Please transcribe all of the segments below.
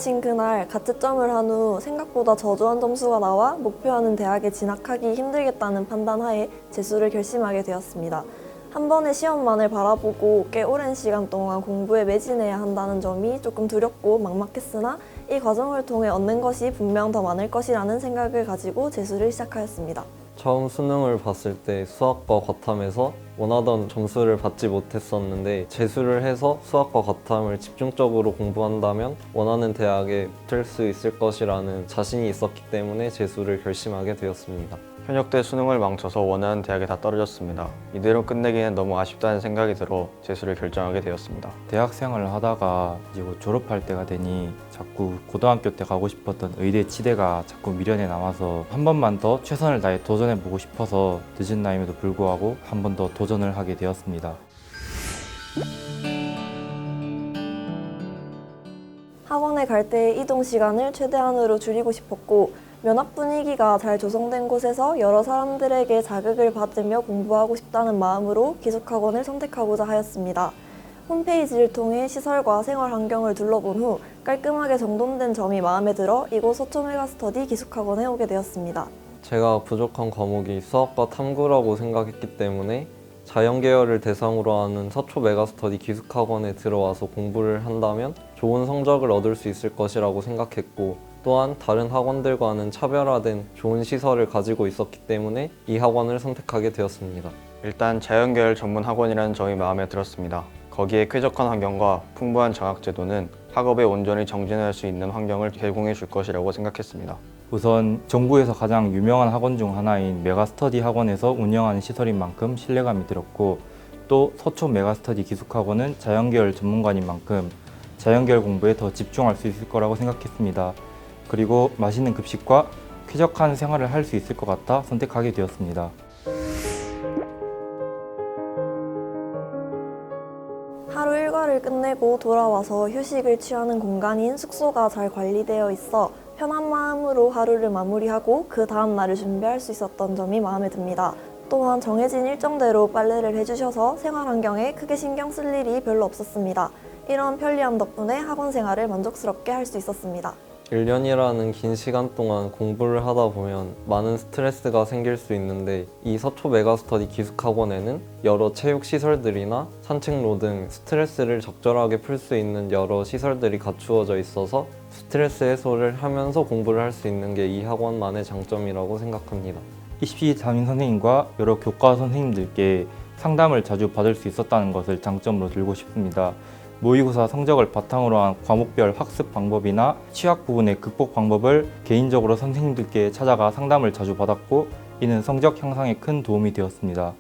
마친 그날 가채점을 한 후 생각보다 저조한 점수가 나와 목표하는 대학에 진학하기 힘들겠다는 판단하에 재수를 결심하게 되었습니다. 한 번의 시험만을 바라보고 꽤 오랜 시간 동안 공부에 매진해야 한다는 점이 조금 두렵고 막막했으나 이 과정을 통해 얻는 것이 분명 더 많을 것이라는 생각을 가지고 재수를 시작하였습니다. 처음 수능을 봤을 때 수학과 과탐에서 원하던 점수를 받지 못했었는데 재수를 해서 수학과 과탐을 집중적으로 공부한다면 원하는 대학에 붙을 수 있을 것이라는 자신이 있었기 때문에 재수를 결심하게 되었습니다. 현역 때 수능을 망쳐서 원하는 대학에 다 떨어졌습니다. 이대로 끝내기는 너무 아쉽다는 생각이 들어 재수를 결정하게 되었습니다. 대학 생활을 하다가 이제 곧 졸업할 때가 되니 자꾸 고등학교 때 가고 싶었던 의대 치대가 자꾸 미련에 남아서 한 번만 더 최선을 다해 도전해보고 싶어서 늦은 나이임에도 불구하고 한 번 더 도전을 하게 되었습니다. 학원에 갈 때의 이동 시간을 최대한으로 줄이고 싶었고 면학 분위기가 잘 조성된 곳에서 여러 사람들에게 자극을 받으며 공부하고 싶다는 마음으로 기숙학원을 선택하고자 하였습니다. 홈페이지를 통해 시설과 생활 환경을 둘러본 후 깔끔하게 정돈된 점이 마음에 들어 이곳 서초 메가스터디 기숙학원에 오게 되었습니다. 제가 부족한 과목이 수학과 탐구라고 생각했기 때문에 자연계열을 대상으로 하는 서초 메가스터디 기숙학원에 들어와서 공부를 한다면 좋은 성적을 얻을 수 있을 것이라고 생각했고 또한 다른 학원들과는 차별화된 좋은 시설을 가지고 있었기 때문에 이 학원을 선택하게 되었습니다. 일단 자연계열 전문 학원이라는 점이 마음에 들었습니다. 거기에 쾌적한 환경과 풍부한 장학제도는 학업에 온전히 정진할 수 있는 환경을 제공해 줄 것이라고 생각했습니다. 우선 전국에서 가장 유명한 학원 중 하나인 메가스터디 학원에서 운영하는 시설인 만큼 신뢰감이 들었고 또 서초 메가스터디 기숙학원은 자연계열 전문가인 만큼 자연계열 공부에 더 집중할 수 있을 거라고 생각했습니다. 그리고 맛있는 급식과 쾌적한 생활을 할 수 있을 것 같아 선택하게 되었습니다. 하루 일과를 끝내고 돌아와서 휴식을 취하는 공간인 숙소가 잘 관리되어 있어 편한 마음으로 하루를 마무리하고 그 다음 날을 준비할 수 있었던 점이 마음에 듭니다. 또한 정해진 일정대로 빨래를 해주셔서 생활 환경에 크게 신경 쓸 일이 별로 없었습니다. 이런 편리함 덕분에 학원 생활을 만족스럽게 할 수 있었습니다. 1년이라는 긴 시간 동안 공부를 하다 보면 많은 스트레스가 생길 수 있는데 이 서초 메가스터디 기숙학원에는 여러 체육시설들이나 산책로 등 스트레스를 적절하게 풀 수 있는 여러 시설들이 갖추어져 있어서 스트레스 해소를 하면서 공부를 할 수 있는 게 이 학원만의 장점이라고 생각합니다. 입시 담임 선생님과 여러 교과 선생님들께 상담을 자주 받을 수 있었다는 것을 장점으로 들고 싶습니다. 모의고사 성적을 바탕으로 한 과목별 학습 방법이나 취약 부분의 극복 방법을 개인적으로 선생님들께 찾아가 상담을 자주 받았고 이는 성적 향상에 큰 도움이 되었습니다.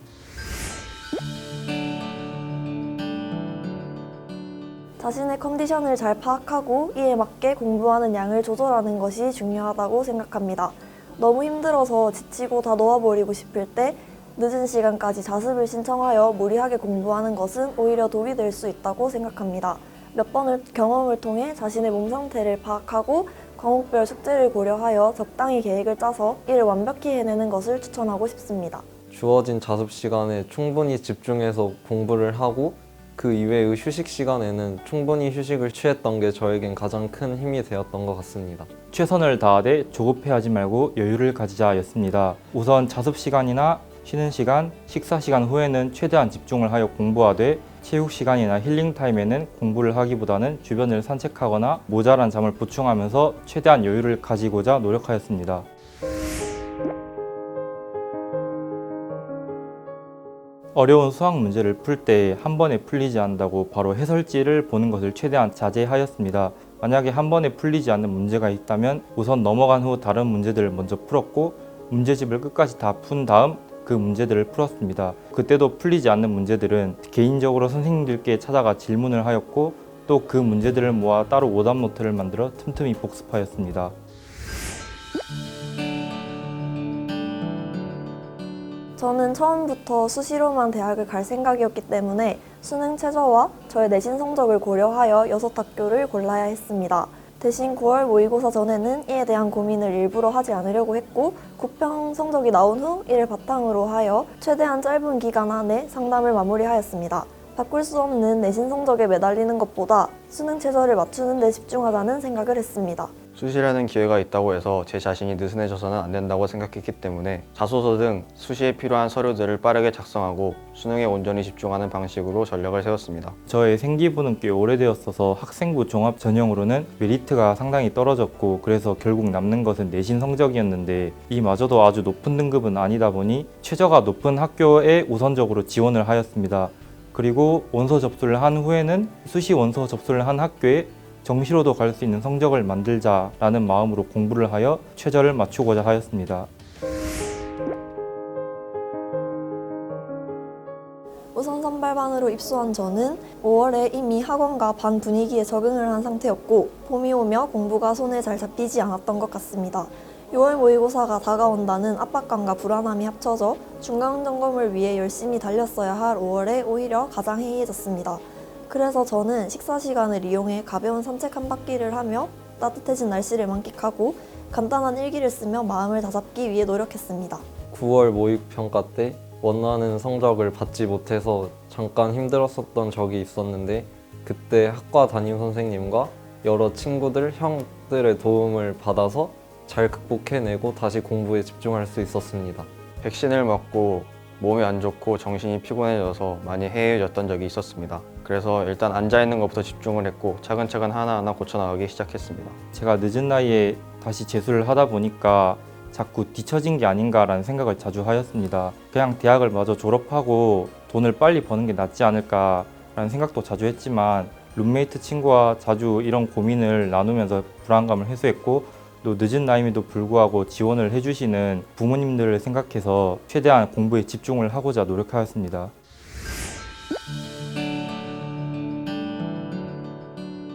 자신의 컨디션을 잘 파악하고 이에 맞게 공부하는 양을 조절하는 것이 중요하다고 생각합니다. 너무 힘들어서 지치고 다 놓아버리고 싶을 때 늦은 시간까지 자습을 신청하여 무리하게 공부하는 것은 오히려 독이 될 수 있다고 생각합니다. 몇 번의 경험을 통해 자신의 몸 상태를 파악하고 과목별 숙제를 고려하여 적당히 계획을 짜서 이를 완벽히 해내는 것을 추천하고 싶습니다. 주어진 자습 시간에 충분히 집중해서 공부를 하고 그 이외의 휴식 시간에는 충분히 휴식을 취했던 게 저에겐 가장 큰 힘이 되었던 것 같습니다. 최선을 다하되 조급해하지 말고 여유를 가지자였습니다. 우선 자습 시간이나 쉬는 시간, 식사 시간 후에는 최대한 집중을 하여 공부하되 체육 시간이나 힐링 타임에는 공부를 하기보다는 주변을 산책하거나 모자란 잠을 보충하면서 최대한 여유를 가지고자 노력하였습니다. 어려운 수학 문제를 풀 때 한 번에 풀리지 않는다고 바로 해설지를 보는 것을 최대한 자제하였습니다. 만약에 한 번에 풀리지 않는 문제가 있다면 우선 넘어간 후 다른 문제들을 먼저 풀었고 문제집을 끝까지 다 푼 다음 그 문제들을 풀었습니다. 그때도 풀리지 않는 문제들은 개인적으로 선생님들께 찾아가 질문을 하였고 또 그 문제들을 모아 따로 오답 노트를 만들어 틈틈이 복습하였습니다. 저는 처음부터 수시로만 대학을 갈 생각이었기 때문에 수능 최저와 저의 내신 성적을 고려하여 6학교를 골라야 했습니다. 대신 9월 모의고사 전에는 이에 대한 고민을 일부러 하지 않으려고 했고 9평 성적이 나온 후 이를 바탕으로 하여 최대한 짧은 기간 안에 상담을 마무리하였습니다. 바꿀 수 없는 내신 성적에 매달리는 것보다 수능 최저를 맞추는 데 집중하자는 생각을 했습니다. 수시라는 기회가 있다고 해서 제 자신이 느슨해져서는 안 된다고 생각했기 때문에 자소서 등 수시에 필요한 서류들을 빠르게 작성하고 수능에 온전히 집중하는 방식으로 전략을 세웠습니다. 저의 생기부는 꽤 오래되었어서 학생부 종합 전형으로는 메리트가 상당히 떨어졌고 그래서 결국 남는 것은 내신 성적이었는데 이마저도 아주 높은 등급은 아니다 보니 최저가 높은 학교에 우선적으로 지원을 하였습니다. 그리고 원서 접수를 한 후에는 수시 원서 접수를 한 학교에 정시로도 갈 수 있는 성적을 만들자라는 마음으로 공부를 하여 최저를 맞추고자 하였습니다. 우선 선발반으로 입소한 저는 5월에 이미 학원과 반 분위기에 적응을 한 상태였고 봄이 오며 공부가 손에 잘 잡히지 않았던 것 같습니다. 6월 모의고사가 다가온다는 압박감과 불안함이 합쳐져 중간 점검을 위해 열심히 달렸어야 할 5월에 오히려 가장 해이해졌습니다. 그래서 저는 식사 시간을 이용해 가벼운 산책 한 바퀴를 하며 따뜻해진 날씨를 만끽하고 간단한 일기를 쓰며 마음을 다잡기 위해 노력했습니다. 9월 모의평가 때 원하는 성적을 받지 못해서 잠깐 힘들었었던 적이 있었는데 그때 학과 담임 선생님과 여러 친구들, 형들의 도움을 받아서 잘 극복해내고 다시 공부에 집중할 수 있었습니다. 백신을 맞고 몸이 안 좋고 정신이 피곤해져서 많이 해이해졌던 적이 있었습니다. 그래서 일단 앉아있는 것부터 집중을 했고 차근차근 하나하나 고쳐나가기 시작했습니다. 제가 늦은 나이에 다시 재수를 하다 보니까 자꾸 뒤처진 게 아닌가라는 생각을 자주 하였습니다. 그냥 대학을 마저 졸업하고 돈을 빨리 버는 게 낫지 않을까라는 생각도 자주 했지만 룸메이트 친구와 자주 이런 고민을 나누면서 불안감을 해소했고 또 늦은 나이임에도 불구하고 지원을 해주시는 부모님들을 생각해서 최대한 공부에 집중을 하고자 노력하였습니다.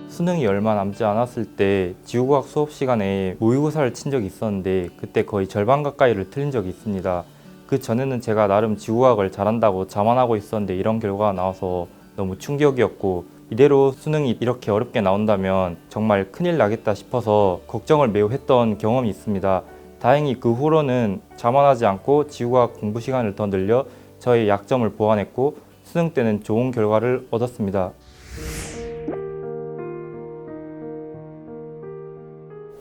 수능이 얼마 남지 않았을 때 지구과학 수업 시간에 모의고사를 친 적이 있었는데 그때 거의 절반 가까이를 틀린 적이 있습니다. 그 전에는 제가 나름 지구과학을 잘한다고 자만하고 있었는데 이런 결과가 나와서 너무 충격이었고 이대로 수능이 이렇게 어렵게 나온다면 정말 큰일 나겠다 싶어서 걱정을 매우 했던 경험이 있습니다. 다행히 그 후로는 자만하지 않고 지구과학 공부 시간을 더 늘려 저의 약점을 보완했고 수능 때는 좋은 결과를 얻었습니다.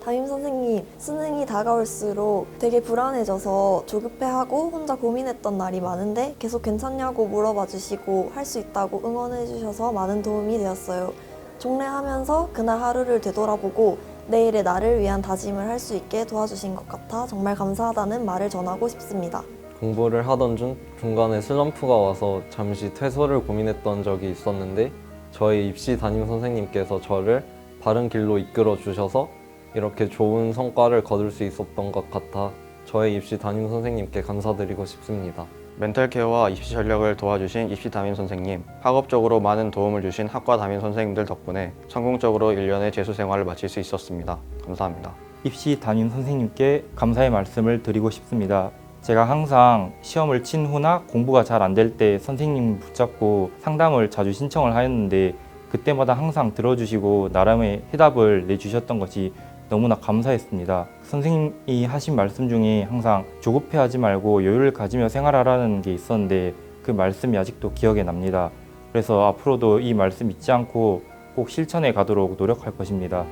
담임 선생님, 수능이 다가올수록 되게 불안해져서 조급해하고 혼자 고민했던 날이 많은데 계속 괜찮냐고 물어봐 주시고 할 수 있다고 응원해 주셔서 많은 도움이 되었어요. 종례하면서 그날 하루를 되돌아보고 내일의 나를 위한 다짐을 할 수 있게 도와주신 것 같아 정말 감사하다는 말을 전하고 싶습니다. 공부를 하던 중 중간에 슬럼프가 와서 잠시 퇴소를 고민했던 적이 있었는데 저희 입시 담임 선생님께서 저를 바른 길로 이끌어 주셔서 이렇게 좋은 성과를 거둘 수 있었던 것 같아 저의 입시 담임 선생님께 감사드리고 싶습니다. 멘탈 케어와 입시 전략을 도와주신 입시 담임 선생님, 학업적으로 많은 도움을 주신 학과 담임 선생님들 덕분에 성공적으로 1년의 재수 생활을 마칠 수 있었습니다. 감사합니다. 입시 담임 선생님께 감사의 말씀을 드리고 싶습니다. 제가 항상 시험을 친 후나 공부가 잘 안 될 때 선생님 붙잡고 상담을 자주 신청을 하였는데 그때마다 항상 들어주시고 나름의 해답을 내주셨던 것이 너무나 감사했습니다. 선생님이 하신 말씀 중에 항상 조급해하지 말고 여유를 가지며 생활하라는 게 있었는데 그 말씀이 아직도 기억에 납니다. 그래서 앞으로도 이 말씀 잊지 않고 꼭 실천해 가도록 노력할 것입니다.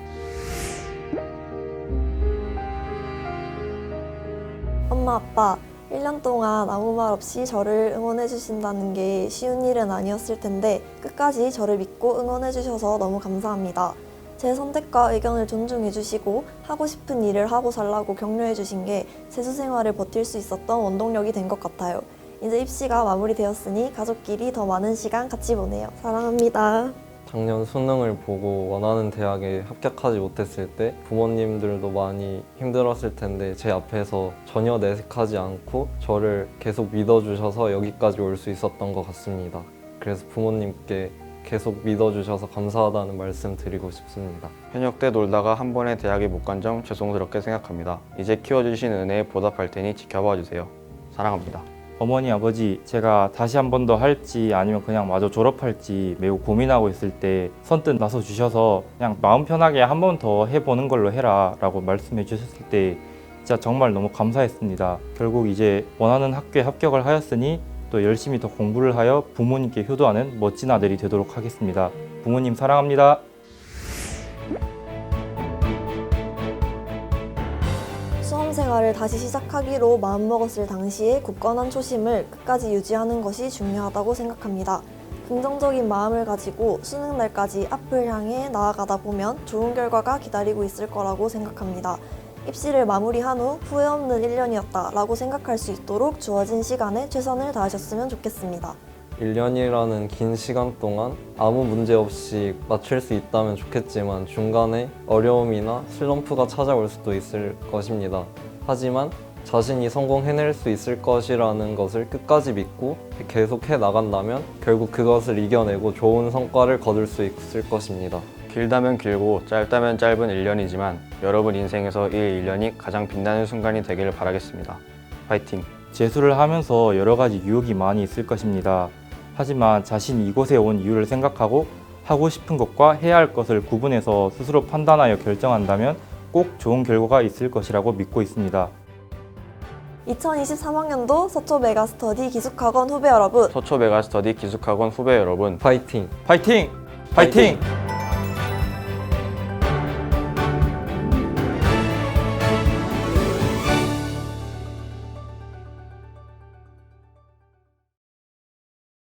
엄마, 아빠, 1년 동안 아무 말 없이 저를 응원해 주신다는 게 쉬운 일은 아니었을 텐데 끝까지 저를 믿고 응원해 주셔서 너무 감사합니다. 제 선택과 의견을 존중해 주시고 하고 싶은 일을 하고 살라고 격려해 주신 게 재수 생활을 버틸 수 있었던 원동력이 된 것 같아요. 이제 입시가 마무리되었으니 가족끼리 더 많은 시간 같이 보내요. 사랑합니다. 작년 수능을 보고 원하는 대학에 합격하지 못했을 때 부모님들도 많이 힘들었을 텐데 제 앞에서 전혀 내색하지 않고 저를 계속 믿어주셔서 여기까지 올 수 있었던 것 같습니다. 그래서 부모님께 계속 믿어주셔서 감사하다는 말씀 드리고 싶습니다. 현역 때 놀다가 한 번에 대학에 못 간 점 죄송스럽게 생각합니다. 이제 키워주신 은혜에 보답할 테니 지켜봐 주세요. 사랑합니다. 어머니, 아버지, 제가 다시 한 번 더 할지 아니면 그냥 마저 졸업할지 매우 고민하고 있을 때 선뜻 나서 주셔서 그냥 마음 편하게 한 번 더 해보는 걸로 해라 라고 말씀해 주셨을 때 진짜 정말 너무 감사했습니다. 결국 이제 원하는 학교에 합격을 하였으니 또 열심히 더 공부를 하여 부모님께 효도하는 멋진 아들이 되도록 하겠습니다. 부모님 사랑합니다. 수험 생활을 다시 시작하기로 마음먹었을 당시에 굳건한 초심을 끝까지 유지하는 것이 중요하다고 생각합니다. 긍정적인 마음을 가지고 수능 날까지 앞을 향해 나아가다 보면 좋은 결과가 기다리고 있을 거라고 생각합니다. 입시를 마무리한 후 후회 없는 1년이었다 라고 생각할 수 있도록 주어진 시간에 최선을 다하셨으면 좋겠습니다. 1년이라는 긴 시간 동안 아무 문제 없이 마칠 수 있다면 좋겠지만 중간에 어려움이나 슬럼프가 찾아올 수도 있을 것입니다. 하지만 자신이 성공해낼 수 있을 것이라는 것을 끝까지 믿고 계속 해 나간다면 결국 그것을 이겨내고 좋은 성과를 거둘 수 있을 것입니다. 길다면 길고 짧다면 짧은 1년이지만 여러분 인생에서 이 1년이 가장 빛나는 순간이 되기를 바라겠습니다. 파이팅! 재수를 하면서 여러 가지 유혹이 많이 있을 것입니다. 하지만 자신이 이곳에 온 이유를 생각하고 하고 싶은 것과 해야 할 것을 구분해서 스스로 판단하여 결정한다면 꼭 좋은 결과가 있을 것이라고 믿고 있습니다. 2023학년도 서초 메가스터디 기숙학원 후배 여러분, 서초 메가스터디 기숙학원 후배 여러분, 파이팅! 파이팅! 파이팅!